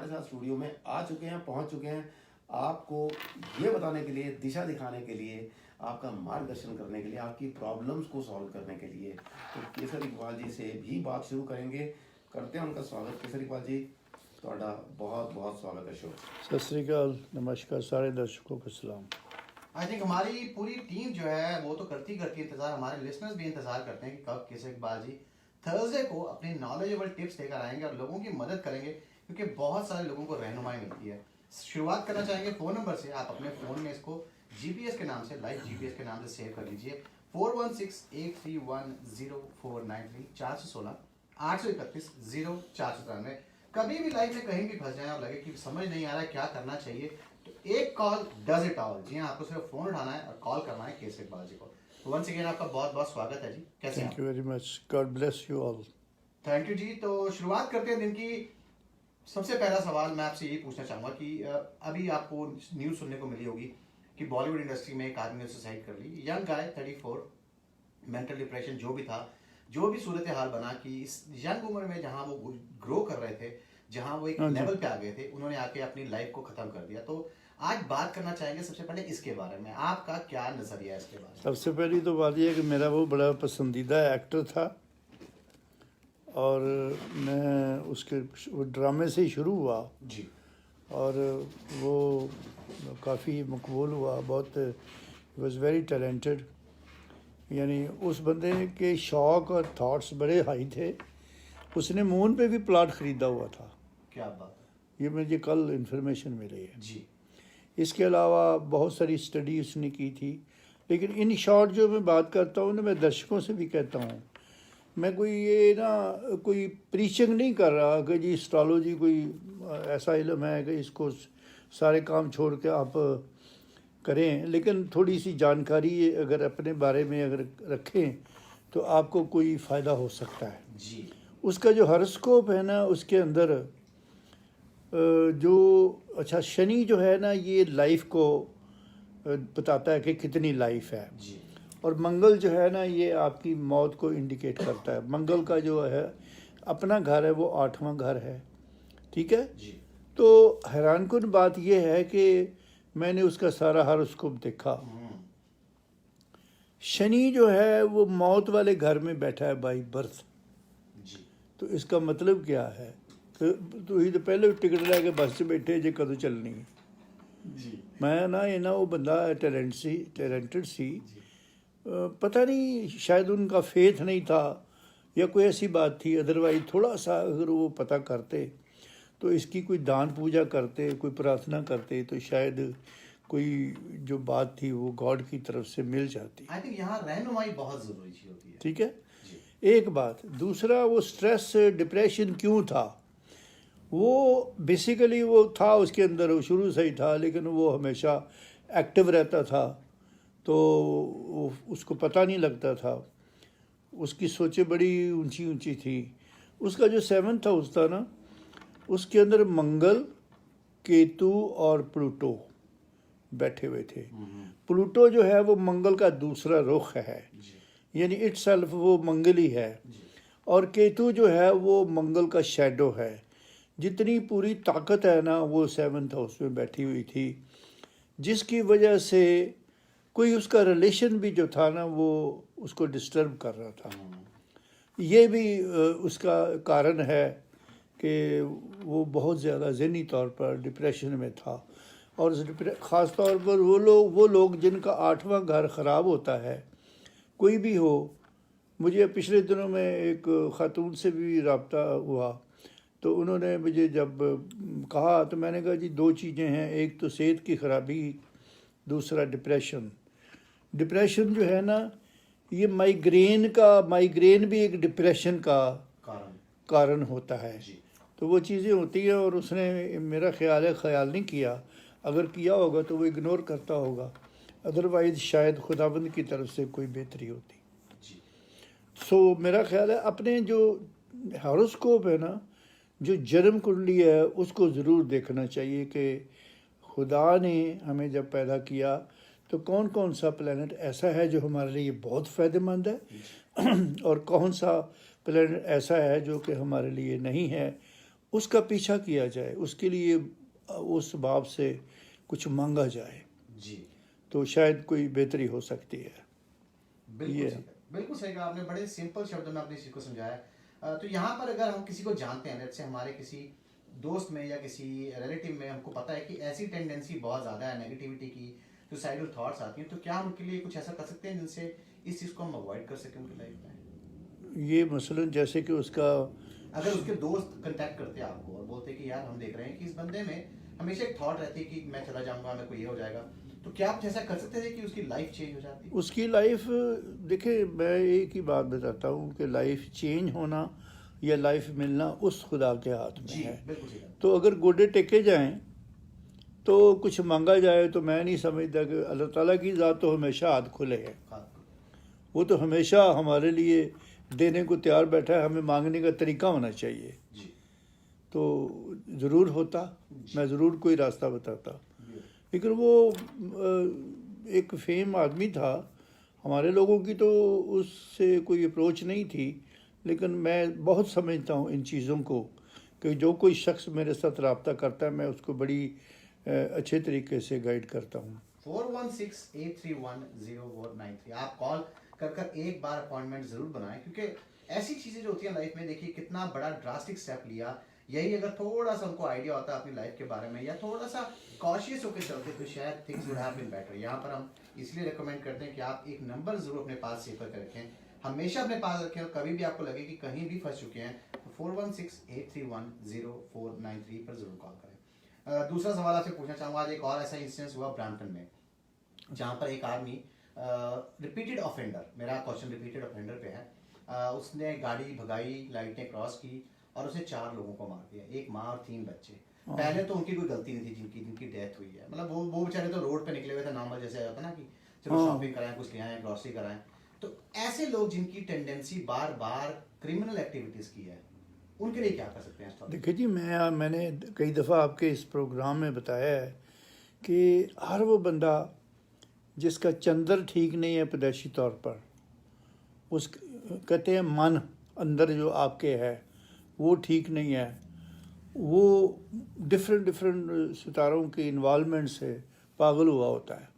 हमारे साथ स्टूडियो में आ चुके हैं, पहुंच चुके हैं आपको ये बताने के लिए, दिशा दिखाने के लिए, आपका मार्गदर्शन करने के लिए, आपकी प्रॉब्लम्स को सॉल्व करने के लिए। तो केसर इकबाल जी से भी बात शुरू करेंगे, करते हैं उनका स्वागत। केसर इकबाल जी, ਤੁਹਾਡਾ बहुत बहुत स्वागत है शो। सत श्री अकाल, नमस्कार सारे दर्शकों को सलाम। आई थिंक हमारी पूरी टीम जो है वो तो करती इंतजार, हमारे लिसनर्स भी इंतजार करते हैं कि कब केसर इकबाल जी थर्सडे को अपनी नॉलेजेबल टिप्स लेकर आएंगे और लोगों की मदद करेंगे, क्योंकि बहुत सारे लोगों को रहनुमाई मिलती है। शुरुआत करना चाहेंगे फ़ोन नंबर से। आप अपने फ़ोन में इसको जीपीएस के नाम से, लाइव जीपीएस के नाम से सेव कर लीजिए। 4168310493 416 831 0493। कभी भी लाइफ में कहीं भी फंस जाए और लगे कि समझ नहीं आ रहा है क्या करना चाहिए, तो एक कॉल डज इट ऑल। जी हाँ, आपको सिर्फ फोन उठाना है और कॉल करना है केसर इकबाल जी को। तो वंस अगेन आपका बहुत बहुत स्वागत है जी। कैसे हैं? Thank you very much, God bless you all. Thank you जी। तो शुरुआत करते हैं दिन की। सबसे पहला सवाल मैं आपसे यही पूछना चाहूँगा कि अभी आपको न्यूज़ सुनने को मिली होगी कि बॉलीवुड इंडस्ट्री में एक आदमी ने सुसाइड कर ली। यंग गाय, 34, मेंटल डिप्रेशन जो भी था, जो भी सूरत हाल बना कि इस यंग उम्र में जहाँ वो ग्रो कर रहे थे, जहाँ वो एक लेवल पे आ गए थे, उन्होंने आके अपनी लाइफ को खत्म कर दिया। तो आज बात करना चाहेंगे सबसे पहले इसके बारे में, आपका क्या नजरिया है इसके बारे में? सबसे पहली तो बात यह है कि मेरा वो बड़ा पसंदीदा एक्टर था और मैं उसके वो ड्रामे से ही शुरू हुआ जी। और वो काफ़ी मकबूल हुआ, बहुत वॉज वेरी टैलेंटेड। यानी उस बंदे के शौक़ और थॉट्स बड़े हाई थे। उसने मून पे भी प्लाट ख़रीदा हुआ था। क्या बात है? ये मुझे कल इन्फॉर्मेशन मिली है जी। इसके अलावा बहुत सारी स्टडी उसने की थी। लेकिन इन शॉर्ट जो मैं बात करता हूँ ना, मैं दर्शकों से भी कहता हूँ, मैं कोई ये ना कोई प्रीचिंग नहीं कर रहा कि जी एस्ट्रोलॉजी कोई ऐसा इल्म है कि इसको सारे काम छोड़ के आप करें। लेकिन थोड़ी सी जानकारी अगर अपने बारे में अगर रखें तो आपको कोई फ़ायदा हो सकता है जी। उसका जो हॉरोस्कोप है ना, उसके अंदर जो अच्छा शनि जो है ना, ये लाइफ को बताता है कि कितनी लाइफ है। जी। और मंगल जो है ना, ये आपकी मौत को इंडिकेट करता है। मंगल का जो है अपना घर है वो 8वां घर है, ठीक है जी। तो हैरानकुन बात यह है कि मैंने उसका सारा हॉरोस्कोप देखा। शनि जो है वो मौत वाले घर में बैठा है बाई बर्थ। जी। तो इसका मतलब क्या है? तो ही तो पहले टिकट लैके बस च बैठे जे कदों चलनी है। जी। मैं ना ये ना वो बंदा टैलेंटेड सी, पता नहीं शायद उनका फेथ नहीं था या कोई ऐसी बात थी। अदरवाइज थोड़ा सा अगर वो पता करते तो इसकी कोई दान पूजा करते, कोई प्रार्थना करते, तो शायद कोई जो बात थी वो गॉड की तरफ से मिल जाती। आई थिंक यहाँ रहनुमाई बहुत ज़रूरी चीज़ होती है। ठीक है, जी। एक बात। दूसरा, वो स्ट्रेस डिप्रेशन क्यों था? वो बेसिकली वो था उसके अंदर, वो शुरू से ही था, लेकिन वो हमेशा एक्टिव रहता था तो उसको पता नहीं लगता था। उसकी सोचें बड़ी ऊंची ऊंची थी। उसका जो 7th हाउस था ना, उसके अंदर मंगल, केतु और प्लूटो बैठे हुए थे। प्लूटो जो है वो मंगल का दूसरा रुख है, यानी इटसेल्फ वो मंगल ही है। और केतु जो है वो मंगल का शैडो है। जितनी पूरी ताकत है ना वो 7th हाउस में बैठी हुई थी, जिसकी वजह से कोई उसका रिलेशन भी जो था ना वो उसको डिस्टर्ब कर रहा था। ये भी उसका कारण है कि वो बहुत ज़्यादा ज़हनी तौर पर डिप्रेशन में था। और ख़ास तौर पर वो लोग जिनका 8वां घर ख़राब होता है, कोई भी हो। मुझे पिछले दिनों में एक ख़ातून से भी रब्ता हुआ, तो उन्होंने मुझे जब कहा तो मैंने कहा जी 2 चीज़ें हैं, एक तो सेहत की ख़राबी, दूसरा डिप्रेशन। डिप्रेशन जो है ना, ये माइग्रेन भी एक डिप्रेशन का कारण होता है। तो वो चीज़ें होती हैं और उसने मेरा ख्याल नहीं किया। अगर किया होगा तो वो इग्नोर करता होगा, अदरवाइज़ शायद खुदाबंद की तरफ से कोई बेहतरी होती। सो मेरा ख्याल है अपने जो हॉरोस्कोप है ना, जो जन्म कुंडली है, उसको ज़रूर देखना चाहिए कि खुदा ने हमें जब पैदा किया तो कौन कौन सा प्लेनेट ऐसा है जो हमारे लिए बहुत फ़ायदेमंद है और कौन सा प्लेनेट ऐसा है जो कि हमारे लिए नहीं है। उसका पीछा किया जाए, उसके लिए उस बाप से कुछ मांगा जाए, जी तो शायद कोई बेहतरी हो सकती है। बिल्कुल ये सही कहा, बिल्कुल सही कहा आपने, बड़े सिंपल शब्दों में अपनी चीज को समझाया। तो यहाँ पर अगर हम किसी को जानते हैं, जैसे हमारे किसी दोस्त में या किसी रिलेटिव में हमको पता है कि ऐसी टेंडेंसी बहुत ज़्यादा है नेगेटिविटी की, सुसाइडल थॉट्स आती हैं, तो क्या हम उनके लिए कुछ ऐसा कर सकते हैं जिनसे इस चीज़ को हम अवॉइड कर सकें उनकी लाइफ में? ये मसलन जैसे कि उसका अगर उसके दोस्त कांटेक्ट करते हैं आपको और बोलते हैं कि यार हम देख रहे हैं कि इस बंदे में हमेशा एक थॉट रहती है कि मैं चला जाऊंगा, मेरे को ये हो जाएगा, तो क्या आप ऐसा कर सकते थे कि उसकी लाइफ चेंज हो जाती? उसकी लाइफ, देखिए मैं एक ही बात बताता हूँ कि लाइफ चेंज होना या लाइफ मिलना उस खुदा के हाथ में जी है। बिल्कुल सही कहा। तो अगर गोडे टेके जाएं तो कुछ मांगा जाए, तो मैं नहीं समझता कि अल्लाह ताला की ज़ात तो हमेशा हाथ खुले है, हाँ, वो तो हमेशा हमारे लिए देने को तैयार बैठा है, हमें मांगने का तरीका होना चाहिए। जी तो ज़रूर होता, मैं ज़रूर कोई रास्ता बताता। लेकिन वो एक फेम आदमी था, हमारे लोगों की तो उससे कोई अप्रोच नहीं थी, लेकिन मैं बहुत समझता हूँ इन चीज़ों को कि जो कोई शख्स मेरे साथ रब्ता करता है मैं उसको बड़ी अच्छे तरीके से गाइड करता हूँ। 4168310493 आप कॉल कर एक बार अपॉइंटमेंट जरूर बनाएं, क्योंकि ऐसी चीजें जो होती हैं लाइफ में, देखिए कितना बड़ा ड्रास्टिक स्टेप लिया, यही अगर थोड़ा सा उनको आइडिया होता अपनी लाइफ के बारे में या थोड़ा सा कॉशियस होकर चलते तो शायद things would have been better. यहाँ पर हम इसलिए रिकमेंड करते हैं कि आप एक नंबर जरूर अपने पास सेव करके रखें, हमेशा अपने पास रखें, और कभी भी आपको लगे कि कहीं भी फंस चुके हैं तो 4168310493 पर जरूर कॉल करें। दूसरा सवाल आपसे पूछना चाहूंगा, आज एक और ऐसा इंसिडेंस हुआ ब्रैम्पटन में जहाँ पर एक आदमी रिपीटेड ऑफेंडर, मेरा क्वेश्चन रिपीटेड ऑफेंडर पे है, उसने गाड़ी भगाई, लाइटें क्रॉस की और उसे 4 लोगों को मार दिया, एक माँ और 3 बच्चे। पहले तो उनकी कोई गलती नहीं थी जिनकी डेथ हुई है, मतलब वो बेचारे तो रोड पे निकले हुए थे, नॉर्मल जैसे होता ना कि चलो शॉपिंग कराएं, कुछ ले आए, ग्रॉसरी कराएं। तो ऐसे लोग जिनकी टेंडेंसी बार बार क्रिमिनल एक्टिविटीज की है, उनके लिए क्या कर सकते हैं? देखिए जी, मैंने कई दफ़ा आपके इस प्रोग्राम में बताया है कि हर वो बंदा जिसका चंद्र ठीक नहीं है पैदाइशी तौर पर, उस कहते हैं मन अंदर जो आपके है वो ठीक नहीं है, वो डिफरेंट सितारों के इन्वॉल्वमेंट से पागल हुआ होता है,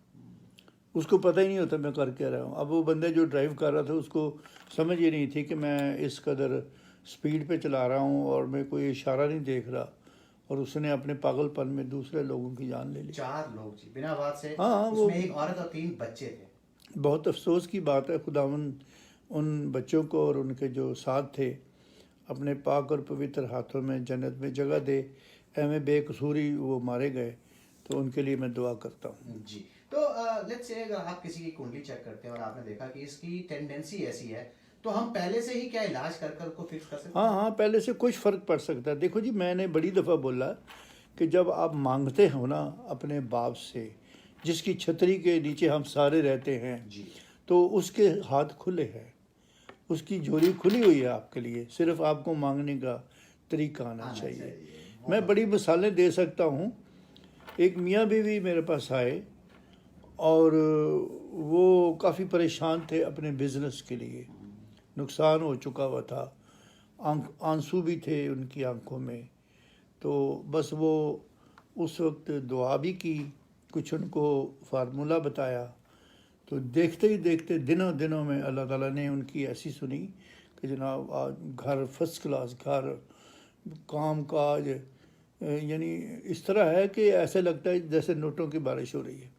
उसको पता ही नहीं होता मैं कर क्या रहा हूँ। अब वो बंदा जो ड्राइव कर रहा था उसको समझ ही नहीं थी कि मैं इस कदर स्पीड पे चला रहा हूँ और मैं कोई इशारा नहीं देख रहा, और उसने अपने पागलपन में दूसरे लोगों की जान ले ली। 4 लोग जी बिना बात से, हाँ, उसमें एक औरत और 3 बच्चे थे। बहुत अफसोस की बात है, खुदावंद उन बच्चों को और उनके जो साथ थे अपने पाक और पवित्र हाथों में जन्नत में जगह दे, एवं बेकसूरी वो मारे गए, तो उनके लिए मैं दुआ करता हूँ। जी तो लेट्स से अगर आप किसी की कुंडली चेक करते हैं और आपने देखा कि इसकी टेंडेंसी ऐसी है, तो हम पहले से ही क्या इलाज कर उसको फिक्स कर सकते हैं? हाँ, पहले से कुछ फ़र्क पड़ सकता है। देखो जी, मैंने बड़ी दफ़ा बोला कि जब आप मांगते हो ना अपने बाप से, जिसकी छतरी के नीचे हम सारे रहते हैं, जी तो उसके हाथ खुले हैं, उसकी झोली खुली हुई है आपके लिए, सिर्फ आपको मांगने का तरीका आना चाहिए। मैं बड़ी मिसालें दे सकता हूँ। एक मियाँ बीवी मेरे पास आए और वो काफ़ी परेशान थे अपने बिजनेस के लिए, नुकसान हो चुका हुआ था, आंसू भी थे उनकी आंखों में, तो बस वो उस वक्त दुआ भी की, कुछ उनको फार्मूला बताया, तो देखते ही देखते दिनों में अल्लाह ताला ने उनकी ऐसी सुनी कि जनाब आज घर फर्स्ट क्लास घर, काम काज, यानी इस तरह है कि ऐसे लगता है जैसे नोटों की बारिश हो रही है।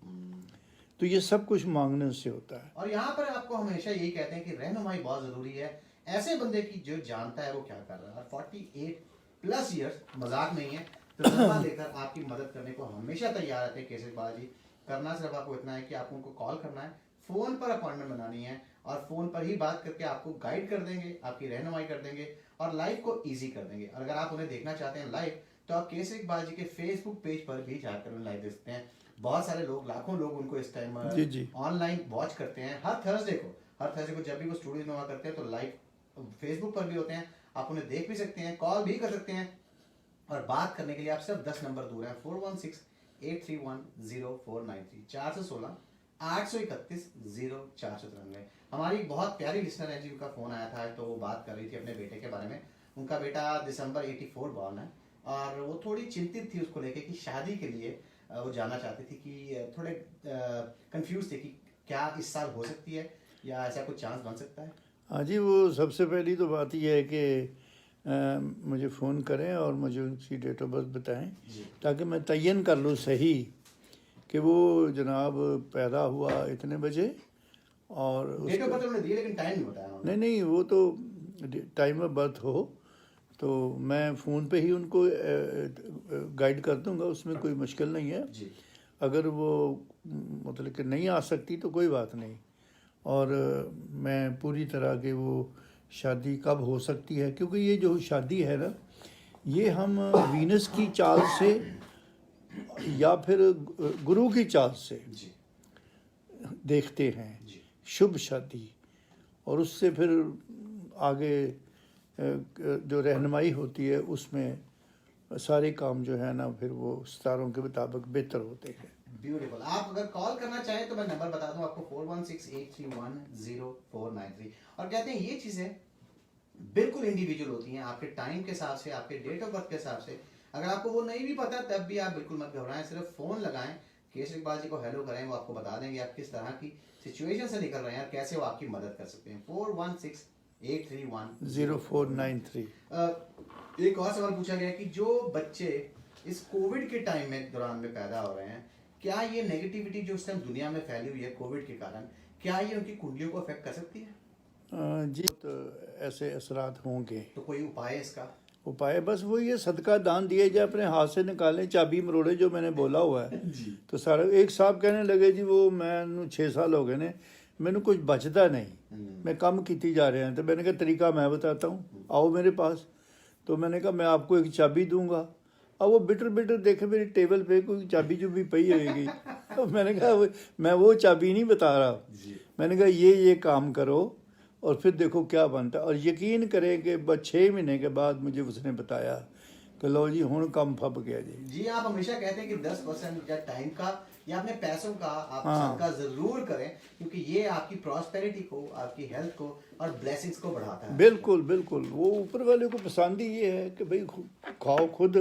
तो ये सब कुछ मांगने से होता है। और यहाँ पर आपको हमेशा यही कहते हैं कि रहनुमाई बहुत जरूरी है ऐसे बंदे की जो जानता है वो क्या कर रहा है। 48+ ईयर्स मजाक नहीं है, तजुर्बा लेकर आपकी मदद करने को हमेशा तैयार रहते हैं केसरी बालाजी। करना सिर्फ आपको इतना है कि आपको उनको कॉल करना है, फोन पर अपॉइंटमेंट बनानी है और फोन पर ही बात करके आपको गाइड कर देंगे, आपकी रहनुमाई कर देंगे और लाइफ को ईजी कर देंगे। और अगर आप उन्हें देखना चाहते हैं लाइव, तो आप केसरी बालाजी के फेसबुक पेज पर भी जाकर उन्हें लाइव देख सकते हैं। बहुत सारे लोग, लाखों लोग उनको इस टाइम ऑनलाइन वॉच करते हैं। हर थर्सडे को जब भी वो स्टूडियो में हुआ करते हैं तो लाइव फेसबुक पर भी होते हैं, आप उन्हें देख भी सकते हैं, कॉल भी कर सकते हैं। और बात करने के लिए आप सिर्फ 10 नंबर दूर हैं, 4168310493 416-831-0493। हमारी बहुत प्यारी लिसनर है जिनका फोन आया था, तो वो बात कर रही थी अपने बेटे के बारे में। उनका बेटा दिसंबर 84 बॉर्न है, और वो थोड़ी चिंतित थी उसको लेके कि शादी के लिए वो जानना चाहती थी कि थोड़े कंफ्यूज थे कि क्या इस साल हो सकती है या ऐसा कुछ चांस बन सकता है। हाँ जी, वो सबसे पहली तो बात यह है कि मुझे फ़ोन करें और मुझे उनकी डेट ऑफ बर्थ बताएं जी ताकि मैं तयन कर लूँ सही कि वो जनाब पैदा हुआ इतने बजे और डेट ऑफ उसका बर्थ उन्होंने दी लेकिन टाइम नहीं बताया उन्होंने। नहीं नहीं, वो तो टाइम ऑफ बर्थ हो तो मैं फ़ोन पे ही उनको गाइड कर दूंगा, उसमें कोई मुश्किल नहीं है। जी अगर वो मतलब कि नहीं आ सकती तो कोई बात नहीं। और मैं पूरी तरह के वो शादी कब हो सकती है, क्योंकि ये जो शादी है ना, ये हम वीनस की चाल से या फिर गुरु की चाल से जी देखते हैं जी शुभ शादी, और उससे फिर आगे जो रहनुमाई होती है उसमें सारे काम जो है ना फिर वो सितारों के मुताबिक बेहतर होते हैं। ब्यूटीफुल। आप अगर कॉल करना चाहें तो मैं नंबर बता दूं आपको 4168310493। और कहते हैं ये चीजें बिल्कुल इंडिविजुअल होती हैं, आपके टाइम के हिसाब से, आपके डेट ऑफ बर्थ के हिसाब से। अगर आपको वो नहीं भी पता तब भी आप बिल्कुल मत घबराएं, सिर्फ फोन लगाएं, केसरी इकबाल जी को हेलो करें, वो आपको बता देंगे आप किस तरह की सिचुएशन से निकल रहे हैं और कैसे वो आपकी मदद कर सकते हैं। 4168310493। 0493। एक और सवाल पूछा गया कि जो बच्चे इस कोविड के टाइम में दौरान में पैदा हो रहे हैं, क्या ये नेगेटिविटी जो इस टाइम दुनिया में फैली हुई है कोविड के कारण, क्या ये उनकी कुंडलियों को अफेक्ट कर सकती है? जी, तो ऐसे असरात होंगे। तो कोई उपाय है इसका? उपाय बस वो ये सदका दान दिए जाए, अपने हाथ से निकालें, चाबी मरोड़े जो मैंने बोला हुआ है। जी तो सारा एक साहब कहने लगे जी वो मैनू 6 साल हो गए ने, मैनू कुछ बचता नहीं, मैं कम कीती जा रहे हैं। तो मैंने कहा तरीका मैं बताता हूँ, आओ मेरे पास। तो मैंने कहा मैं आपको एक चाबी दूंगा। अब वो बिटर बिटर देखे मेरी टेबल पे कोई चाबी चुबी पई होगी। तो मैंने कहा मैं वो चाबी नहीं बता रहा, जी मैंने कहा ये काम करो और फिर देखो क्या बनता है। और यकीन करें कि बस 6 महीने के बाद मुझे उसने बताया कि लो जी हुण कम फप गया जी। जी। आप हमेशा कहते हैं कि 10% या टाइम का या अपने पैसों का आप हाँ। सदका जरूर करें, क्योंकि ये आपकी प्रॉस्पेरिटी को, आपकी हेल्थ को और ब्लेसिंग्स को बढ़ाता है। बिल्कुल बिल्कुल, वो ऊपर वाले को पसंद ही ये है कि भाई खाओ, खुद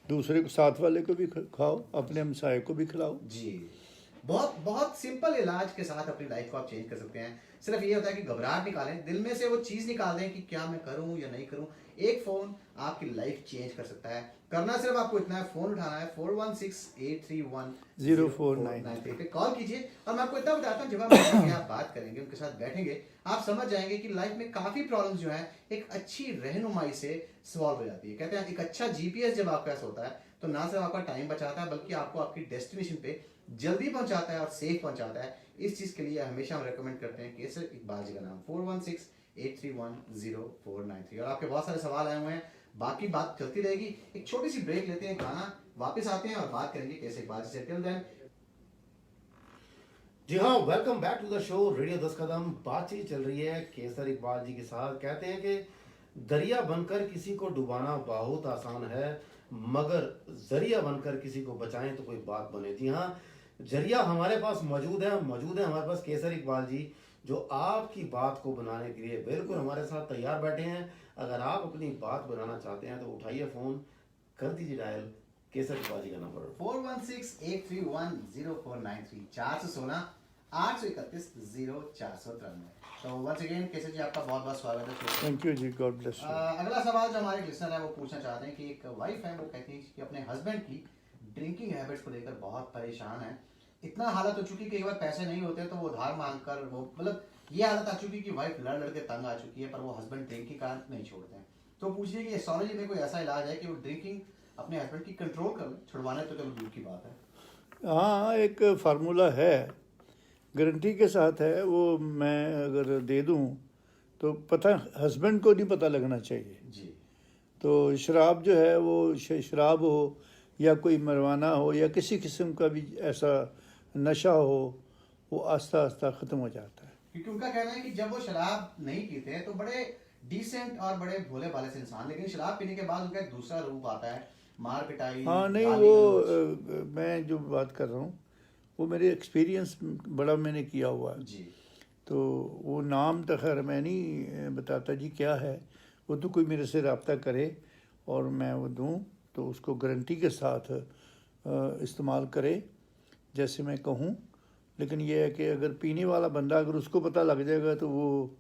दूसरे को, साथ वाले को भी खाओ, अपने हमसाए को भी खिलाओ। जी बहुत बहुत सिंपल इलाज के साथ अपनी लाइफ को आप चेंज कर सकते हैं। सिर्फ ये होता है कि घबराहट निकालें, दिल में से वो चीज निकाल दें कि क्या मैं करूं या नहीं करूं। एक फोन आपकी लाइफ चेंज कर सकता है। करना सिर्फ आपको इतना है, फोन उठाना है, 4168310493 पे कॉल कीजिए। और मैं आपको इतना बताता हूँ, जब आप बैठेंगे, आप बात करेंगे, उनके साथ बैठेंगे, आप समझ जाएंगे कि लाइफ में काफी प्रॉब्लम्स जो है एक अच्छी रहनुमाई से सॉल्व हो जाती है। कहते हैं एक अच्छा जीपीएस जब आपके पास होता है तो ना सिर्फ आपका टाइम बचाता है बल्कि आपको आपकी डेस्टिनेशन पे जल्दी पहुंचाता है और सेफ पहुंचाता है। इस चीज के लिए हमेशा हम रेकमेंड करते हैं केसर इकबाल जी का नाम 4168310493। और आपके बहुत सारे सवाल आए हुए हैं, बाकी बात चलती रहेगी। एक छोटी सी ब्रेक लेते हैं, गाना, वापस आते हैं और बात करेंगे केसर इकबाल जी से। टिल देन जी हाँ, welcome back to the show radio 10 कदम। बातचीत चल रही है केसर इकबाल जी के साथ। कहते हैं कि दरिया बनकर किसी को डुबाना बहुत आसान है, मगर जरिया बनकर किसी को बचाएं तो कोई बात बने। जी हाँ, जरिया हमारे पास मौजूद है हमारे पास केसर इकबाल जी, जो आपकी बात को बनाने के लिए बिल्कुल हमारे साथ तैयार बैठे हैं। अगर आप अपनी बात बनाना चाहते हैं तो उठाइए फोन, कर दीजिए डायल केसर इकबाल जी का नंबर 4168310493 416 831 0493। तो वंस अगेन केसर जी आपका बहुत बहुत स्वागत है। थैंक यू जी, गॉड ब्लेस यू। अगला सवाल जो हमारे लिसनर है वो पूछना चाहते हैं कि एक वाइफ है, वो कहती है कि अपने हस्बैंड की ड्रिंकिंग हैबिट्स को लेकर बहुत परेशान है। इतना हालत हो चुकी कि कई बार पैसे नहीं होते तो वो उधार मांगकर, वो मतलब ये हालत आ चुकी कि वाइफ लड़ लड़ के तंग आ चुकी है, पर वो हस्बैंड ड्रिंक के कारण नहीं छोड़ते हैं। तो पूछिए कि एस्ट्रोलॉजी में कोई ऐसा इलाज है कि वो ड्रिंकिंग अपने हस्बैंड की कंट्रोल कर, छुड़वाने तो चलो दूर की बात है। हाँ, एक फार्मूला है, गारंटी के साथ है, वो मैं अगर दे दूं तो पता हस्बैंड को नहीं पता लगना चाहिए। जी तो शराब जो है वो शराब हो या कोई मरवाना हो या किसी किस्म का भी ऐसा नशा हो, वो आस्ता आस्ता ख़त्म हो जाता है। क्योंकि उनका कहना है कि जब वो शराब नहीं पीते हैं तो बड़े डिसेंट और बड़े भोले भाले से इंसान, लेकिन शराब पीने के बाद उनका एक दूसरा रूप आता है, मार पिटाई, हाँ नहीं, गाली वो गलौज। मैं जो बात कर रहा हूँ वो मेरे एक्सपीरियंस बड़ा मैंने किया हुआ है। जी तो वो नाम तो खैर मैं नहीं बताता जी क्या है, वो तो कोई मेरे से रब्ता करे और मैं वो दूँ। तो उसको गारंटी के साथ इस्तेमाल करे जैसे मैं कहूँ। लेकिन ये है कि अगर पीने वाला बंदा अगर उसको पता लग जाएगा तो वो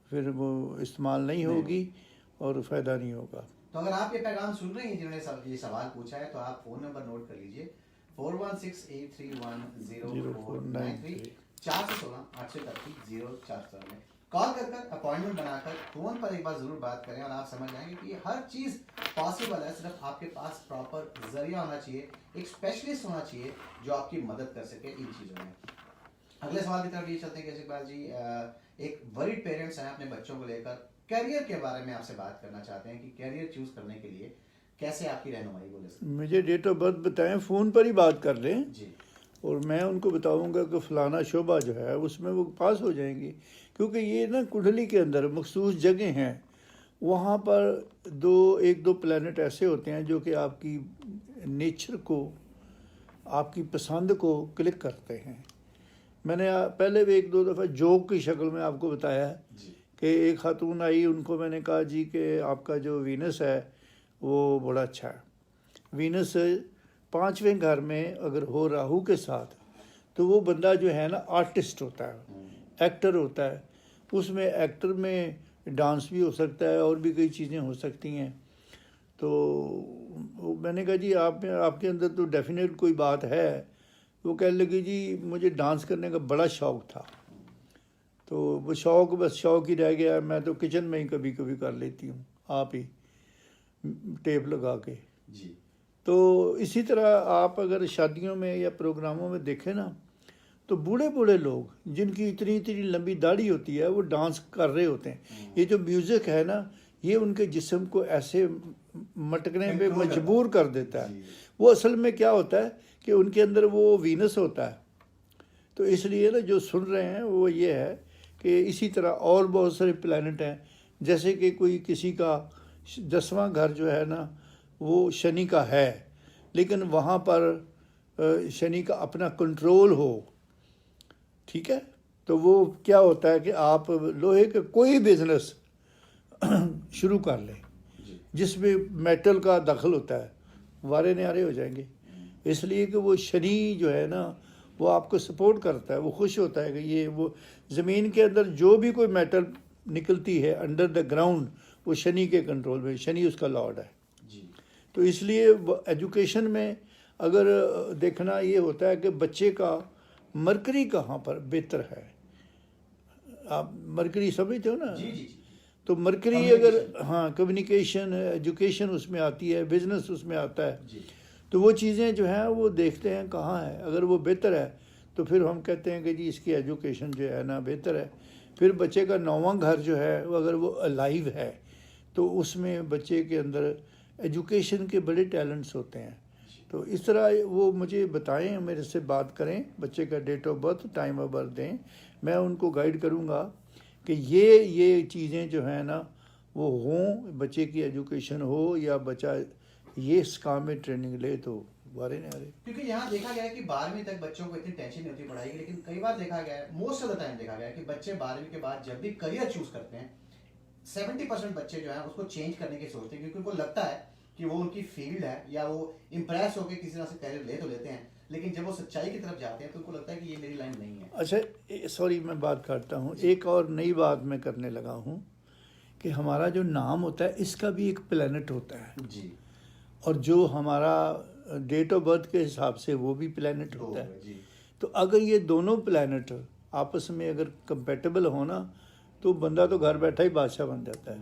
फिर वो इस्तेमाल नहीं होगी और फ़ायदा नहीं होगा। तो अगर आप ये पैगाम सुन रहे हैं जिन्होंने ये सवाल पूछा है तो आप फ़ोन नंबर नोट कर लीजिए 4168310493 416-831-047 में कॉल कर अपॉइंटमेंट बनाकर फ़ोन पर एक बार ज़रूर बात करें और आप समझ जाएंगे कि हर चीज़ पॉसिबल है। सिर्फ आपके पास प्रॉपर जरिया होना चाहिए, एक स्पेशलिस्ट होना चाहिए जो आपकी मदद कर सके इन चीज़ों में। अगले सवाल की तरफ ये चलते हैं इकबाल जी, एक वरीड पेरेंट्स हैं अपने बच्चों को लेकर करियर के बारे में आपसे बात करना चाहते हैं कि करियर चूज करने के लिए कैसे आपकी रहनुमाई बोले सर? मुझे डेट ऑफ बर्थ बताएं, फ़ोन पर ही बात कर लें जी, और मैं उनको बताऊंगा कि फ़लाना शोबा जो है उसमें वो पास हो जाएंगी। क्योंकि ये ना कुंडली के अंदर मखसूस जगह हैं, वहाँ पर एक दो प्लैनेट ऐसे होते हैं जो कि आपकी नेचर को, आपकी पसंद को क्लिक करते हैं। मैंने पहले भी एक दो दफ़ा जोक की शक्ल में आपको बताया है कि एक खातून आई, उनको मैंने कहा जी कि आपका जो वीनस है वो बड़ा अच्छा है। वीनस 5वें घर में अगर हो राहु के साथ तो वो बंदा जो है ना आर्टिस्ट होता है, एक्टर होता है। उसमें एक्टर में डांस भी हो सकता है और भी कई चीज़ें हो सकती हैं। तो मैंने कहा जी आपके अंदर तो डेफिनेट कोई बात है। वो कहने लगी जी मुझे डांस करने का बड़ा शौक़ था, तो वो शौक़ बस शौक़ ही रह गया। मैं तो किचन में ही कभी कभी कर लेती हूँ, आप ही टेप लगा के जी। तो इसी तरह आप अगर शादियों में या प्रोग्रामों में देखें ना तो बूढ़े बूढ़े लोग जिनकी इतनी इतनी लंबी दाढ़ी होती है वो डांस कर रहे होते हैं। ये जो म्यूज़िक है ना ये उनके जिस्म को ऐसे मटकने पे मजबूर कर देता है। वो असल में क्या होता है कि उनके अंदर वो वीनस होता है। तो इसलिए ना जो सुन रहे हैं वो ये है कि इसी तरह और बहुत सारे प्लैनेट हैं, जैसे कि कोई किसी का 10वां घर जो है ना वो शनि का है, लेकिन वहाँ पर शनि का अपना कंट्रोल हो, ठीक है, तो वो क्या होता है कि आप लोहे का कोई बिजनेस शुरू कर लें जिसमें मेटल का दखल होता है, वारे न्यारे हो जाएंगे। इसलिए कि वो शनि जो है ना वो आपको सपोर्ट करता है, वो खुश होता है कि ये वो ज़मीन के अंदर जो भी कोई मेटल निकलती है अंडर द ग्राउंड वो शनि के कंट्रोल में, शनि उसका लॉर्ड है जी। तो इसलिए एजुकेशन में अगर देखना ये होता है कि बच्चे का मरकरी कहाँ पर बेहतर है। आप मरकरी समझते हो ना? जी जी जी। तो मरकरी अगर हाँ कम्युनिकेशन एजुकेशन उसमें आती है, बिजनेस उसमें आता है जी। तो वो चीज़ें जो हैं वो देखते हैं कहाँ है। अगर वो बेहतर है तो फिर हम कहते हैं कि जी इसकी एजुकेशन जो है ना बेहतर है। फिर बच्चे का 9वां घर जो है वो अगर वो अलाइव है तो उसमें बच्चे के अंदर एजुकेशन के बड़े टैलेंट्स होते हैं। तो इस तरह वो मुझे बताएं, मेरे से बात करें, बच्चे का date of birth, time of birth दें, मैं उनको गाइड करूंगा कि ये चीज़ें जो हैं ना वो हों, बच्चे की एजुकेशन हो या बच्चा ये इस काम में ट्रेनिंग ले तो बारे नहीं आ रहे। क्योंकि यहाँ देखा गया है कि 12वीं तक बच्चों को इतनी टेंशन नहीं होती पढ़ाई की, लेकिन कई बार देखा गया है, मोस्ट ऑफ द टाइम देखा गया है कि बच्चे 12वीं के बाद जब भी करियर चूज करते हैं 70% बच्चे जो है उसको चेंज करने की सोचते हैं, क्योंकि उनको लगता है कि वो उनकी फील्ड है या वो इम्प्रेस होकर किसी तरह से करियर ले तो लेते हैं, लेकिन जब वो सच्चाई की तरफ जाते हैं तो उनको लगता है कि ये मेरी लाइन नहीं है। अच्छा सॉरी मैं बात करता हूँ, एक और नई बात मैं करने लगा हूँ कि हमारा जो नाम होता है इसका भी एक प्लैनेट होता है जी। और जो हमारा डेट ऑफ बर्थ के हिसाब से वो भी प्लैनेट होता है जी। तो अगर ये दोनों प्लैनेट आपस में अगर कंपेटेबल हो ना तो बंदा तो घर बैठा ही बादशाह बन जाता है।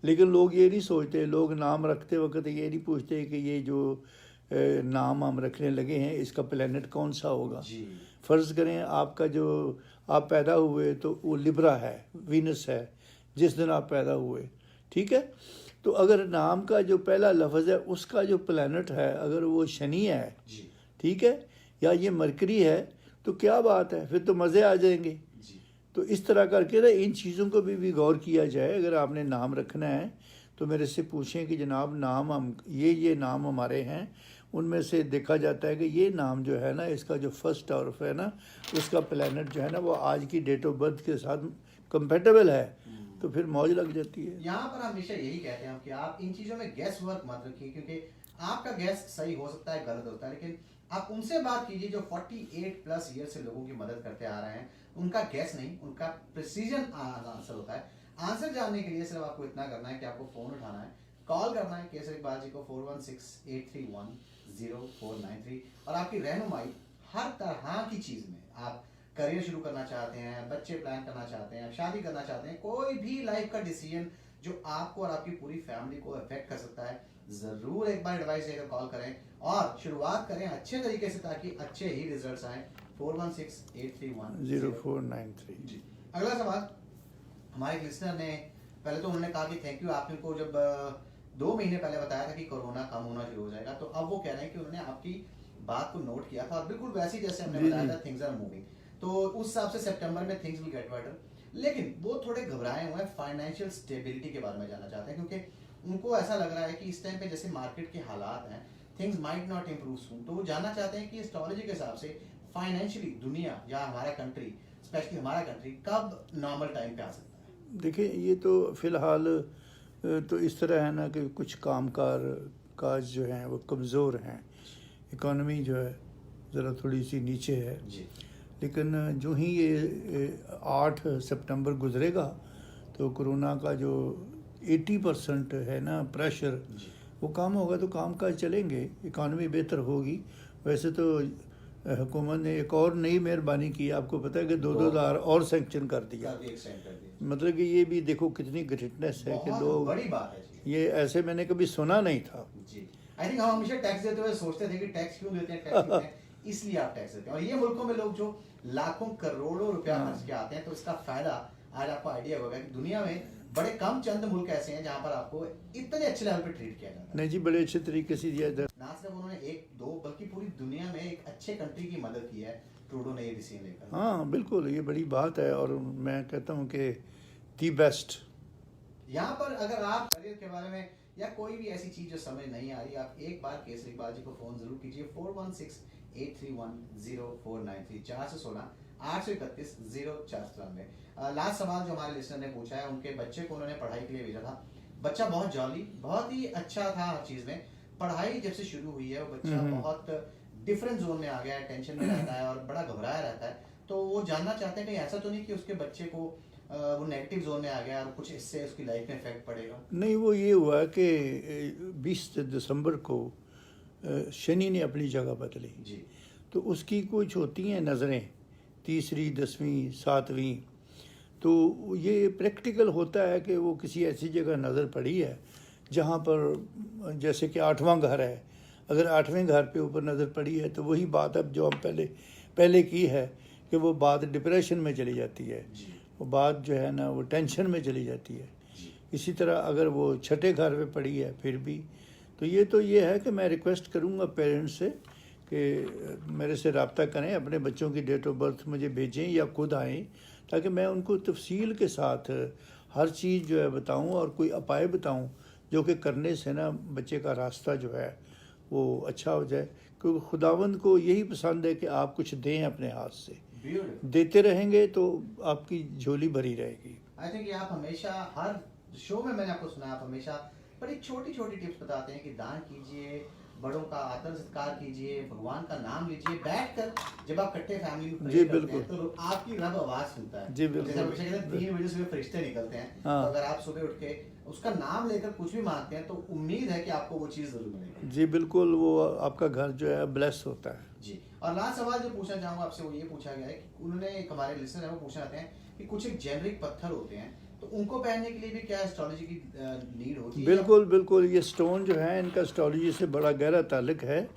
लेकिन लोग ये नहीं सोचते, लोग नाम रखते वक्त ये नहीं पूछते कि ये जो नाम हम रखने लगे हैं इसका प्लैनेट कौन सा होगा। फ़र्ज़ करें आपका जो आप पैदा हुए तो वो लिब्रा है, वीनस है जिस दिन आप पैदा हुए, ठीक है। तो अगर नाम का जो पहला लफ्ज़ है उसका जो प्लैनेट है अगर वो शनि है, ठीक है, या ये मरकरी है तो क्या बात है, फिर तो मज़े आ जाएंगे। तो इस तरह करके ना इन चीज़ों को भी गौर किया जाए। अगर आपने नाम रखना है तो मेरे से पूछें कि जनाब नाम हम ये नाम हमारे हैं, उनमें से देखा जाता है कि ये नाम जो है ना इसका जो फर्स्ट हर्फ है ना उसका प्लैनेट जो है ना वो आज की डेट ऑफ बर्थ के साथ कंपेटेबल है तो फिर मौज लग जाती है। यहाँ पर हमेशा यही कहते हैं हम कि आप इन चीजों में गैस वर्क मत रखिए, क्योंकि आपका गैस सही हो सकता है, गलत होता है, लेकिन आप उनसे बात कीजिए जो 48 प्लस ईयर से लोगों की मदद करते आ रहे हैं। उनका गैस नहीं, उनका प्रिसीजन आंसर होता है। आंसर जानने के लिए सिर्फ आपको इतना करना है कि आपको फोन उठाना है, कॉल करना है केसर इकबाल जी को 4168310493 और आपकी रहनुमाई हर तरह की चीज में। आप करियर शुरू करना चाहते हैं, बच्चे प्लान करना चाहते हैं, शादी करना चाहते हैं, कोई भी लाइफ का डिसीजन जो आपको और आपकी पूरी फैमिली को अफेक्ट कर सकता है, जरूर एक बार एडवाइस लेकर कॉल करें और शुरुआत करें अच्छे तरीके से ताकि अच्छे ही रिजल्ट्स आए। 4168310493 जी। अगला सवाल हमारे लिसनर ने, पहले तो उन्होंने कहा कि थैंक यू, आपने को जब 2 महीने पहले बताया था कि कोरोना कम होना शुरू हो जाएगा, तो अब वो कह रहे हैं कि उन्होंने आपकी बात को नोट किया था और बिल्कुल वैसे ही जैसे हमने बताया था थिंग्स आर मूविंग, तो उस हिसाब से सितंबर में थिंग्स विल गेट बेटर। लेकिन वो थोड़े घबराए हुए हैं, फाइनेंशियल स्टेबिलिटी के बारे में जानना चाहते हैं, क्योंकि उनको ऐसा लग रहा है कि इस टाइम पे जैसे मार्केट के हालात हैं, थिंग्स माइट नॉट इम्प्रूव सून। तो वो जानना चाहते हैं कि एस्ट्रोलॉजी के हिसाब से फाइनेंशियली दुनिया या हमारा कंट्री, स्पेशली हमारा कंट्री, कब नॉर्मल टाइम पे आ सकता है। देखिए ये तो फिलहाल तो इस तरह है ना कि कुछ काज जो हैं वो कमज़ोर हैं, इकॉनमी जो है ज़रा थोड़ी सी नीचे है जी। लेकिन जो ही ये 8 सितंबर गुजरेगा तो कोरोना का जो 80% है ना प्रेशर, वो कम होगा तो कामकाज चलेंगे, इकॉनमी बेहतर होगी। वैसे तो हुकूमत ने एक और नई मेहरबानी की, आपको पता है कि 2,000 और सेंक्शन कर दिया। मतलब कि ये भी देखो कितनी ग्रेटनेस है कि लोग, बड़ी बात है जी। ये ऐसे मैंने कभी सुना नहीं था जी। आई थिंक हम हमेशा टैक्स देते हुए सोचते थे कि टैक्स क्यों देते हैं, टैक्स क्यों देते हैं, इसलिए आप टैक्स देते हैं। और ये मुल्कों में लोग जो लाखों करोड़ों रुपया खर्च के आते हैं, तो इसका फायदा आज आपको आइडिया होगा कि दुनिया में बड़े कम चंद मुल्क ऐसे हैं जहां पर आपको इतने अच्छे लेवल पे ट्रीट किया जाता है। नहीं जी, बड़े अच्छे तरीके से दिया जाता है। ना सिर्फ उन्होंने 1-2 बल्कि पूरी दुनिया में एक अच्छे कंट्री की मदद की है ट्रूडो ने ये डिसीजन लेकर। हाँ बिल्कुल, ये बड़ी बात है और मैं कहता हूँ कि दी बेस्ट। यहाँ पर अगर आप करियर के बारे में या कोई भी ऐसी चीज जो समझ नहीं आ रही, आप एक बार केसरी इकबाल जी को फोन जरूर कीजिए 4168310493 416 831 0493। लास्ट सवाल जो हमारे लिस्टर ने पूछा है, उनके बच्चे को उन्होंने पढ़ाई के लिए भेजा था। बच्चा बहुत जॉली, बहुत ही अच्छा था हर चीज में। पढ़ाई जब से शुरू हुई है वो बच्चा बहुत डिफरेंट जोन में आ गया है, टेंशन में रहता है और बड़ा घबराया रहता है। तो वो जानना चाहते हैं कि ऐसा तो नहीं कि उसके बच्चे को वो नेगेटिव जोन में आ गया और कुछ इससे उसकी लाइफ में इफेक्ट पड़ेगा। नहीं, वो ये हुआ कि 20 दिसंबर को शनि ने अपनी जगह बदली जी। तो उसकी कुछ होती हैं नज़रें, 3री 10वीं 7वीं, तो ये प्रैक्टिकल होता है कि वो किसी ऐसी जगह नज़र पड़ी है जहाँ पर जैसे कि 8वां घर है, अगर 8वें घर पे ऊपर नज़र पड़ी है तो वही बात अब जो हम पहले की है कि वो बात डिप्रेशन में चली जाती है, वो बात जो है ना वो टेंशन में चली जाती है। इसी तरह अगर वो छठे घर पे पड़ी है फिर भी, तो ये है कि मैं रिक्वेस्ट करूँगा पेरेंट्स से कि मेरे से रब्ता करें, अपने बच्चों की डेट ऑफ बर्थ मुझे भेजें या खुद आएँ, ताकि मैं उनको तफसील के साथ हर चीज़ जो है बताऊँ और कोई उपाय बताऊँ जो कि करने से ना बच्चे का रास्ता जो है वो अच्छा हो जाए। क्योंकि खुदावंद को यही पसंद है कि आप कुछ दें अपने हाथ से, देते रहेंगे तो आपकी झोली भरी रहेगी। आई थिंक आप हमेशा हर शो में मैंने आपको सुना, आप हमेशा बड़ी छोटी छोटी टिप्स बताते हैं कि दान कीजिए, बड़ों का आदर सत्कार कीजिए, भगवान का नाम लीजिए, बैठकर जब आप इकट्ठे फैमिली में प्रे करते हैं तो आपकी रब आवाज सुनता है। जी बिल्कुल। जैसे हमेशा कहते हैं 3 बजे सुबह फरिश्ते निकलते हैं। हाँ। तो अगर आप सुबह उठ के उसका नाम लेकर कुछ भी मांगते हैं तो उम्मीद है कि आपको वो चीज जरूर मिलेगी। जी बिल्कुल, वो आपका घर जो है ब्लेस होता है। जी। और लास्ट सवाल जो पूछना चाहूंगा आपसे वो ये पूछा गया है कि उन्होंने, एक हमारे लिसनर है वो पूछना चाहते हैं कि कुछ एक जेनरिक पत्थर होते हैं तो उनको पहनने के लिए भी क्या एस्ट्रोलॉजी की नीड होती है? बिल्कुल, ये स्टोन जो है इनका एस्ट्रोलॉजी से बड़ा गहरा ताल्लुक है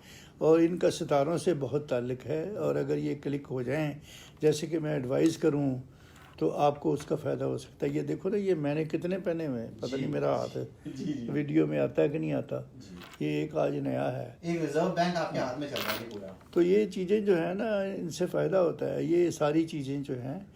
और इनका सितारों से बहुत ताल्लुक है। और अगर ये क्लिक हो जाएं, जैसे कि मैं एडवाइस करूं, तो आपको उसका फ़ायदा हो सकता है। ये देखो ना, ये मैंने कितने पहने हुए हैं, पता नहीं मेरा हाथ वीडियो में आता है कि नहीं आता। ये एक आज नया है, एक रिजर्व बैंक आपके हाथ में चल रहा है पूरा। तो ये चीज़ें जो है ना इनसे फ़ायदा होता है। ये सारी चीज़ें जो हैं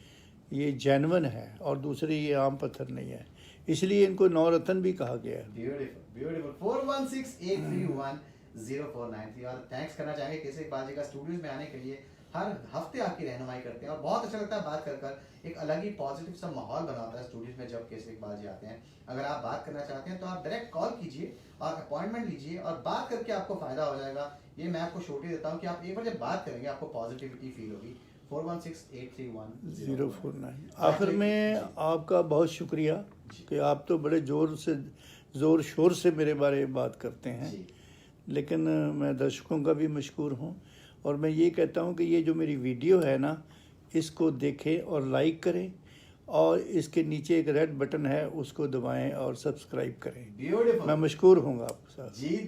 ये जेन्युइन है और दूसरे ये आम पत्थर नहीं है, इसलिए इनको नवरत्न भी कहा गया है। ब्यूटीफुल 4168310493। और थैंक्स करना चाहेंगे केसरी इकबाल जी का स्टूडियोज में आने के लिए। हर हफ्ते आपकी रहनुमाई करते हैं और बहुत अच्छा लगता है बात कर कर। एक अलग ही पॉजिटिव सा माहौल बना होता है स्टूडियोज में जब केसरी इकबाल जी आते हैं। अगर आप बात करना चाहते हैं तो आप डायरेक्ट कॉल कीजिए और अपॉइंटमेंट लीजिए और बात करके आपको फायदा हो जाएगा। ये मैं आपको श्योरिटी देता हूँ कि आप एक बार जब बात करेंगे आपको पॉजिटिविटी फील होगी। 416831 049। आखिर में आपका बहुत शुक्रिया कि आप तो बड़े ज़ोर शोर से मेरे बारे में बात करते हैं, जी लेकिन मैं दर्शकों का भी मशकूर हूँ। और मैं ये कहता हूँ कि ये जो मेरी वीडियो है ना, इसको देखें और लाइक करें, और इसके नीचे एक रेड बटन है उसको दबाएं और सब्सक्राइब करें। ब्यूटीफुल मैं मशकूर हूँगा आपके साथ। जी।